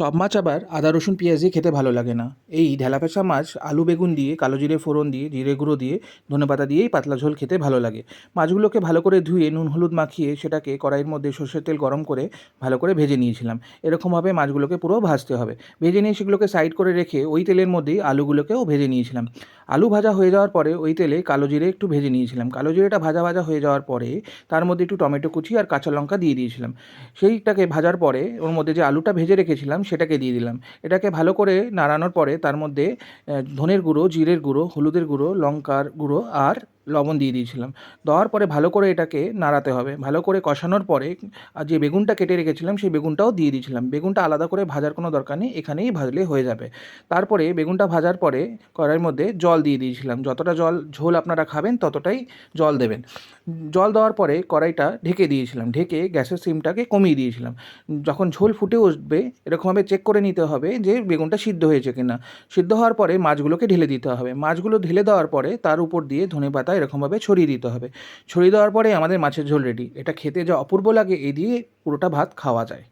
সব মাছ আবার আদা রসুন পেঁয়াজ দিয়ে খেতে ভালো লাগে না। এই ঢেলাপেঁচা মাছ আলু বেগুন দিয়ে, কালো জিরে ফোড়ন দিয়ে, জিরে গুঁড়ো দিয়ে, ধনেপাতা দিয়েই পাতলা ঝোল খেতে ভালো লাগে। মাছগুলোকে ভালো করে ধুয়ে নুন হলুদ মাখিয়ে সেটাকে কড়াইয়ের মধ্যে সর্ষের তেল গরম করে ভালো করে ভেজে নিয়েছিলাম। এরকমভাবে মাছগুলোকে পুরো ভাজতে হবে। ভেজে নিয়ে সেগুলোকে সাইড করে রেখে ওই তেলের মধ্যেই আলুগুলোকেও ভেজে নিয়েছিলাম। আলু ভাজা হয়ে যাওয়ার পরে ওই তেলে কালো জিরে একটু ভেজে নিয়েছিলাম। কালো জিরেটা ভাজা ভাজা হয়ে যাওয়ার পরে তার মধ্যে একটু টমেটো কুচি আর কাঁচা লঙ্কা দিয়ে দিয়েছিলাম। সেইটাকে ভাজার পরে ওর মধ্যে যে আলুটা ভেজে রেখেছিলাম সেটাকে দিয়ে দিলাম। এটাকে ভালো করে নাড়ানোর পরে তার মধ্যে ধনের গুঁড়ো, জিরের গুঁড়ো, হলুদের গুঁড়ো, লঙ্কার গুঁড়ো আর লবণ দিয়ে দিয়েছিলাম। দেওয়ার পরে ভালো করে এটাকে নাড়াতে হবে। ভালো করে কষানোর পরে যে বেগুনটা কেটে রেখেছিলাম সেই বেগুনটাও দিয়ে দিয়েছিলাম। বেগুনটা আলাদা করে ভাজার কোনো দরকার নেই, এখানেই ভাজলে হয়ে যাবে। তারপরে বেগুনটা ভাজার পরে কড়াইয়ের মধ্যে জল দিয়ে দিয়েছিলাম। যতটা ঝোল আপনারা খাবেন ততটাই জল দেবেন। জল দেওয়ার পরে কড়াইটা ঢেকে দিয়েছিলাম। ঢেকে গ্যাসের সিমটাকে কমিয়ে দিয়েছিলাম। যখন ঝোল ফুটে উঠবে এরকমভাবে চেক করে নিতে হবে যে বেগুনটা সিদ্ধ হয়েছে কিনা। সিদ্ধ হওয়ার পরে মাছগুলোকে ঢেলে দিতে হবে। মাছগুলো ঢেলে দেওয়ার পরে তার উপর দিয়ে ধনেপাতা এরকমভাবে ছড়িয়ে দিতে হবে। ছড়িয়ে দেওয়ার পরে আমাদের মাছের ঝোল রেডি। এটা খেতে যা অপূর্ব লাগে, এই দিয়ে পুরোটা ভাত খাওয়া যায়।